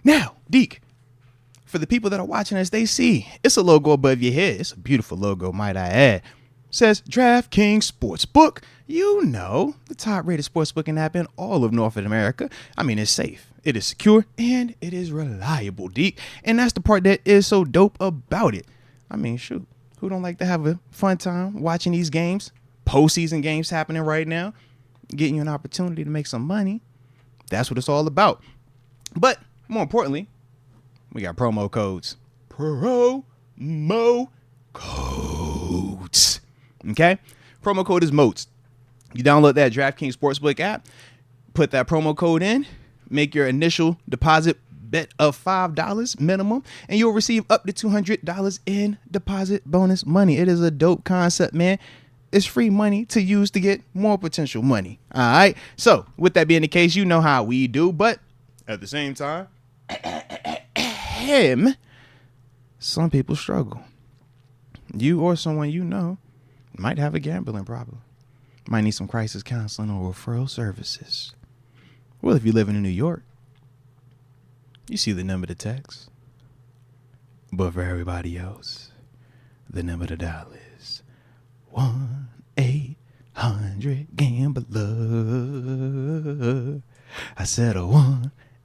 Now, Deke, for the people that are watching us, they see it's a logo above your head. It's a beautiful logo, might I add. Says DraftKings Sportsbook. You know, the top-rated sportsbooking app in all of North America. I mean, it's safe, it is secure, and it is reliable, Deke. And that's the part that is so dope about it. I mean, shoot, who don't like to have a fun time watching these games? Postseason games happening right now, getting you an opportunity to make some money. That's what it's all about. But more importantly, we got promo codes. Promo codes. Okay? Promo code is MOATS. You download that DraftKings Sportsbook app, put that promo code in, make your initial deposit bet of $5 minimum, and you'll receive up to $200 in deposit bonus money. It is a dope concept, man. It's free money to use to get more potential money. All right? So, with that being the case, you know how we do, but at the same time, some people struggle. You or someone you know might have a gambling problem. Might need some crisis counseling or referral services. Well, if you live in New York, you see the number to text. But for everybody else, the number to dial is 1-800-GAMBLER. I said a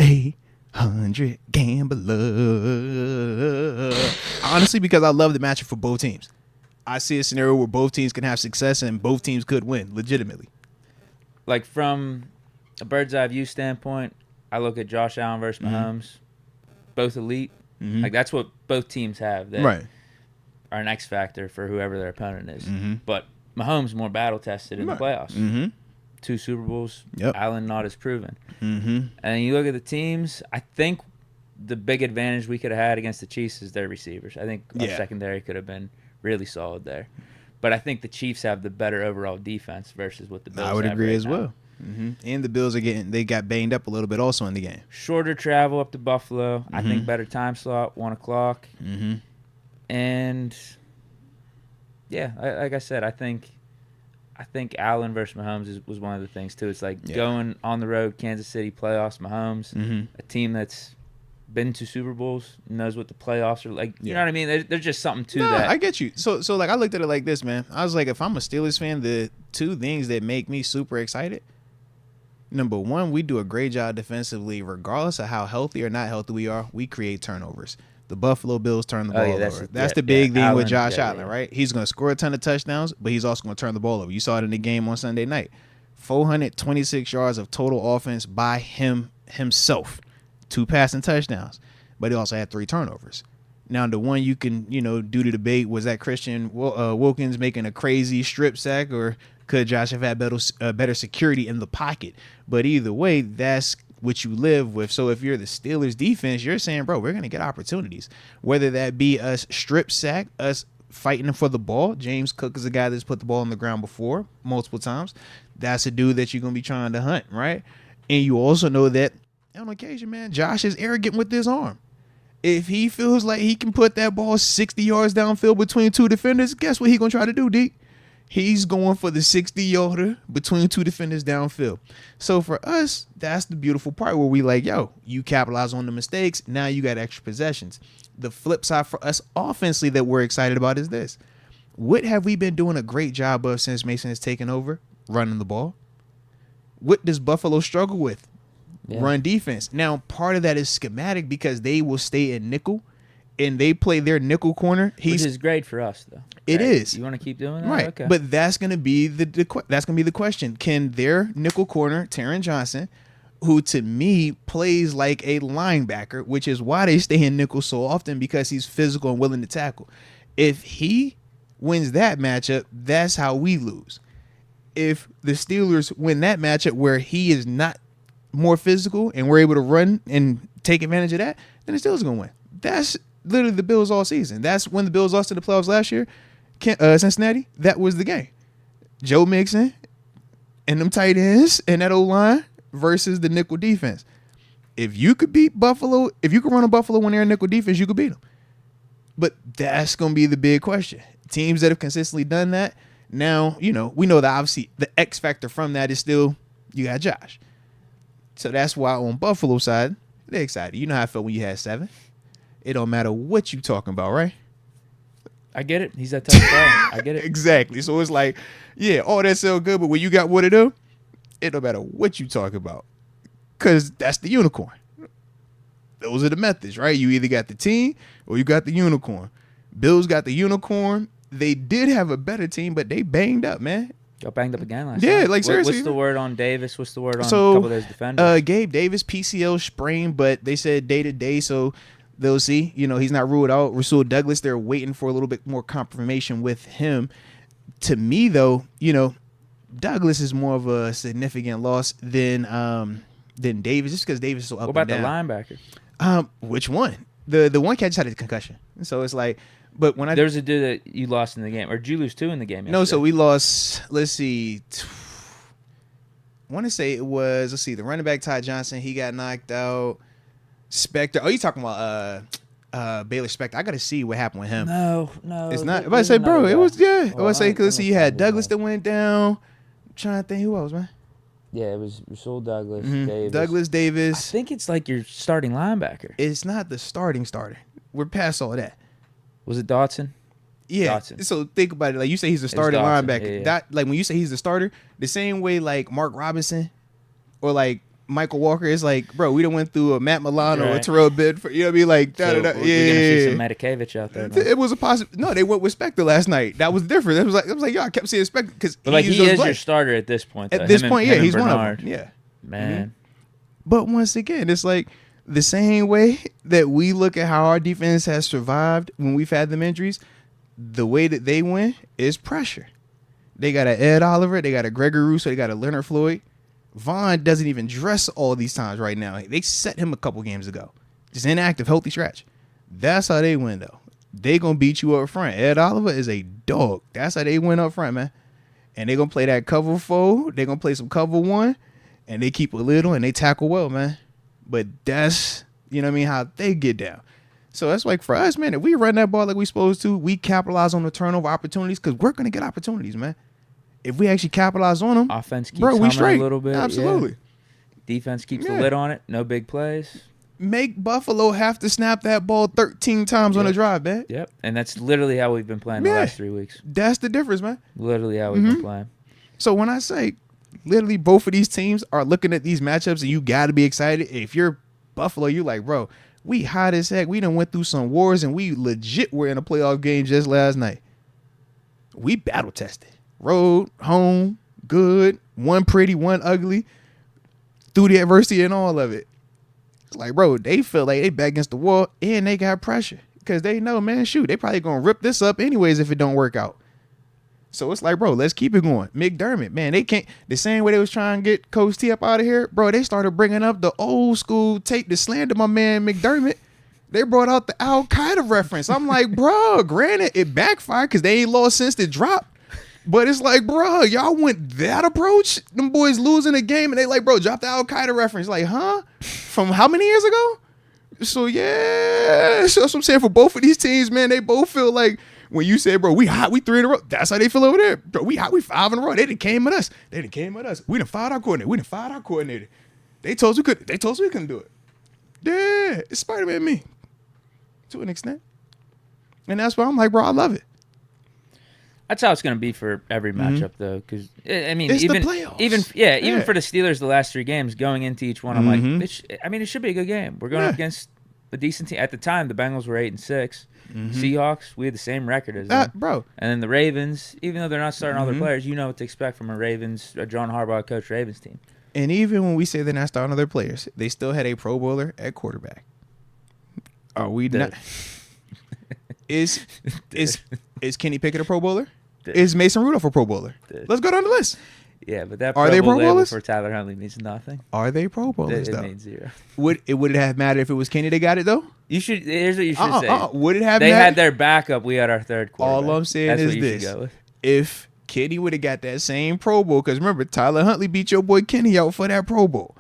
1-800-GAMBLER. Honestly, because I love the matchup for both teams. I see a scenario where both teams can have success and both teams could win legitimately. Like from a bird's eye view standpoint, I look at Josh Allen versus Mahomes, both elite. Like that's what both teams have. That Right. are an X factor for whoever their opponent is. But Mahomes more battle tested in the playoffs. 2 Super Bowls. Yep. Allen not as proven. And you look at the teams. I think the big advantage we could have had against the Chiefs is their receivers. I think our secondary could have been really solid there. But I think the Chiefs have the better overall defense versus what the Bills have. I would agree right as now. well. And the Bills they got banged up a little bit also in the game. Shorter travel up to Buffalo. I think better time slot, 1 o'clock. And yeah, like I said, I think Allen versus Mahomes was one of the things too. It's like going on the road, Kansas City playoffs, Mahomes, a team that's been to Super Bowls, knows what the playoffs are like. You know what I mean? There's just something to that. I get you. So like I looked at it like this, man. I was like, if I'm a Steelers fan, the 2 things that make me super excited. Number 1, we do a great job defensively, regardless of how healthy or not healthy we are. We create turnovers. The Buffalo Bills turn the ball over. That's the big thing with Josh Allen, right? He's going to score a ton of touchdowns, but he's also going to turn the ball over. You saw it in the game on Sunday night. 426 yards of total offense by himself. 2 passing touchdowns, but he also had 3 turnovers. Now, the one you can, do the debate, was that Christian Wilkins making a crazy strip sack, or could Josh have had better security in the pocket? But either way, that's what you live with. So if you're the Steelers defense, you're saying, bro, we're going to get opportunities, whether that be us strip sack, us fighting for the ball. James Cook is a guy that's put the ball on the ground before multiple times. That's a dude that you're going to be trying to hunt, right? And you also know that on occasion, man, Josh is arrogant with his arm. If he feels like he can put that ball 60 yards downfield between 2 defenders, guess what he's going to try to do, Deke? He's going for the 60-yarder between 2 defenders downfield. So for us, that's the beautiful part where we like, yo, you capitalize on the mistakes. Now you got extra possessions. The flip side for us offensively that we're excited about is this. What have we been doing a great job of since Mason has taken over? Running the ball. What does Buffalo struggle with? Run defense. Now, part of that is schematic because they will stay in nickel and they play their nickel corner. Which is great for us, though. It is. You want to keep doing that? Right. Okay. But that's going to be the question. Can their nickel corner, Taron Johnson, who to me plays like a linebacker, which is why they stay in nickel so often, because he's physical and willing to tackle. If he wins that matchup, that's how we lose. If the Steelers win that matchup where he is not more physical and we're able to run and take advantage of that, then the Steelers are going to win. That's literally the Bills all season. That's when the Bills lost in the playoffs last year. Cincinnati, that was the game. Joe Mixon and them tight ends and that O-line versus the nickel defense. If you could beat Buffalo, if you could run a Buffalo when they're in nickel defense, you could beat them. But that's going to be the big question. Teams that have consistently done that, now, we know that obviously the X factor from that is still, you got Josh. So that's why on Buffalo side, They're excited. You know how I felt when you had 7. It don't matter what you talking about, right? I get it. He's that type of guy. I get it. Exactly. So it's like, yeah, all that sound good, but when you got one of them, it don't matter what you talk about, because that's the unicorn. Those are the methods, right? You either got the team or you got the unicorn. Bills got the unicorn. They did have a better team, but they banged up, man. Got banged up again last Yeah, night. like seriously. What's the word on Davis? What's the word on a couple of those defenders? Gabe Davis, PCL sprain, but they said day to day, so they'll see. You know, he's not ruled out. Rasul Douglas, they're waiting for a little bit more confirmation with him. To me, though, you know, Douglas is more of a significant loss than Davis, just because Davis is so up What about and down. the linebacker? Which one? The one catch had a concussion, so it's like. But when There's a dude that you lost in the game, or did you lose 2 in the game yesterday? No, so we lost. Let's see. I want to say it was. Let's see. The running back Ty Johnson, he got knocked out. Spectre. Oh, you talking about Baylor Spectre? I got to see what happened with him. No, It's not. If I say, bro, it was I was saying because you had Douglas that. that went down. I'm trying to think who else, man. Yeah, it was Rasul Douglas, Davis. Douglas Davis. I think it's like your starting linebacker. It's not the starting starter. We're past all that. Was it Dotson? Yeah. Dotson. So think about it. Like you say, he's the starting Dotson, linebacker. yeah. That, like when you say he's the starter, the same way like Mark Robinson or like Michael Walker is like, bro, we done went through a Matt Milano or Right. Terrell Bedford. You know what I mean? Like, So yeah. we're gonna see some Medikevich out there. Man. It was a possible. No, they went with Spectre last night. That was different. It was like, yo, I kept saying Spectre because But like he is your starter at this point. Though. At this Him point, and, yeah, him and he's one Bernard. of them. Yeah. Man. But once again, it's like the same way that we look at how our defense has survived when we've had them injuries. The way that they win is pressure. They got a Ed Oliver, they got a Gregory Russo, they got a Leonard Floyd. Vaughn doesn't even dress all these times right now. They set him a couple games ago. Just inactive, healthy scratch. That's how they win, though. They going to beat you up front. Ed Oliver is a dog. That's how they win up front, man. And they going to play that cover 4. They going to play some cover 1. And they keep a little and they tackle well, man. But that's, you know what I mean, how they get down. So that's like for us, man, if we run that ball like we supposed to, we capitalize on the turnover opportunities because we're going to get opportunities, man. If we actually capitalize on them, Offense keeps bro, we humming straight. a little bit. Absolutely. Yeah. Defense keeps the Yeah. lid on it. No big plays. Make Buffalo have to snap that ball 13 times on a drive, man. Yep. And that's literally how we've been playing the Yeah. last 3 weeks. That's the difference, man. Literally how we've been playing. So when I say literally both of these teams are looking at these matchups and you got to be excited. If you're Buffalo, you're like, bro, we hot as heck. We done went through some wars and we legit were in a playoff game just last night. We battle tested. Road, home, good, one pretty, one ugly, through the adversity and all of it. It's like, bro, they feel like they back against the wall and they got pressure because they know, man, shoot, they probably going to rip this up anyways if it don't work out. So it's like, bro, let's keep it going. McDermott, man, they can't. The same way they was trying to get Coach T up out of here, bro, they started bringing up the old school tape to slander my man McDermott. They brought out the Al Qaeda reference. I'm like, bro, granted, it backfired because they ain't lost since the drop. But it's like, bro, y'all went that approach? Them boys losing a game and they like, bro, drop the Al Qaeda reference. Like, huh? From how many years ago? So, yeah. So that's what I'm saying for both of these teams, man. They both feel like, when you say, bro, we hot, we 3 in a row. That's how they feel over there. Bro, we hot, we 5 in a row. They done came at us. We done fired our coordinator. They told us we couldn't do it. Yeah, it's Spider-Man me. To an extent. And that's why I'm like, bro, I love it. That's how it's going to be for every matchup, though. Because I mean, It's even the playoffs. even for the Steelers, the last 3 games going into each one, I'm like, it should be a good game. We're going up against a decent team. At the time, the Bengals were 8-6. Seahawks, we had the same record as them, bro. And then the Ravens, even though they're not starting all their players, you know what to expect from a John Harbaugh coach Ravens team. And even when we say they're not starting other players, they still had a Pro Bowler at quarterback. Are we not? Is Kenny Pickett a Pro Bowler? Is Mason Rudolph a Pro Bowler? Let's go down the list. Yeah, but that Are they Pro Bowl label Bowlers? for Tyler Huntley means nothing. Are they Pro Bowlers It though? means 0. Would it have mattered if it was Kenny that got it though? Here's what you should say. Would it have They mattered? had their backup. We had our third quarterback. All I'm saying That's is what you this: should go with. if Kenny would have got that same Pro Bowl, because remember Tyler Huntley beat your boy Kenny out for that Pro Bowl.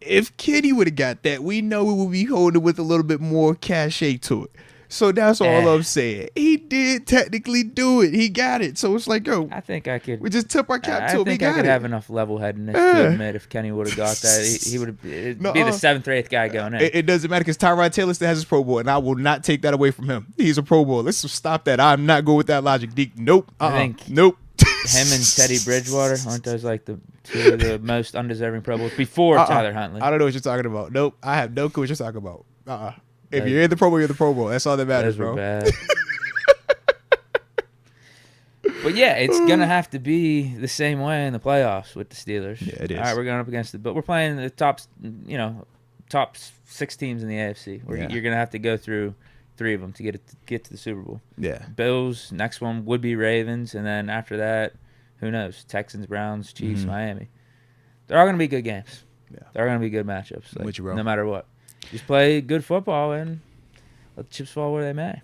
If Kenny would have got that, we know we would be holding it with a little bit more cachet to it. So that's all I'm saying. He did technically do it. He got it. So it's like, yo, I think I could. we just tip our cap to him. I think I could have enough level-headedness to admit if Kenny would have got that, he would be the 7th or 8th guy going in. It doesn't matter because Tyrod Taylor still has his Pro Bowl, and I will not take that away from him. He's a Pro Bowl. Let's stop that. I'm not going with that logic, Deke. Nope. I think nope. Him and Teddy Bridgewater aren't those like the two of the most undeserving Pro Bowls before Tyler Huntley? I don't know what you're talking about. Nope. I have no clue what you're talking about. If you're in the Pro Bowl, you're in the Pro Bowl. That's all that matters, those were bro. Bad. But yeah, it's gonna have to be the same way in the playoffs with the Steelers. Yeah, it is. All right, we're going up against but we're playing the top 6 teams in the AFC. You're gonna have to go through 3 of them to get to the Super Bowl. Yeah. Bills. Next one would be Ravens, and then after that, who knows? Texans, Browns, Chiefs, Miami. They're all gonna be good games. Yeah. They're gonna be good matchups. With you, bro. No matter what, just play good football and let the chips fall where they may.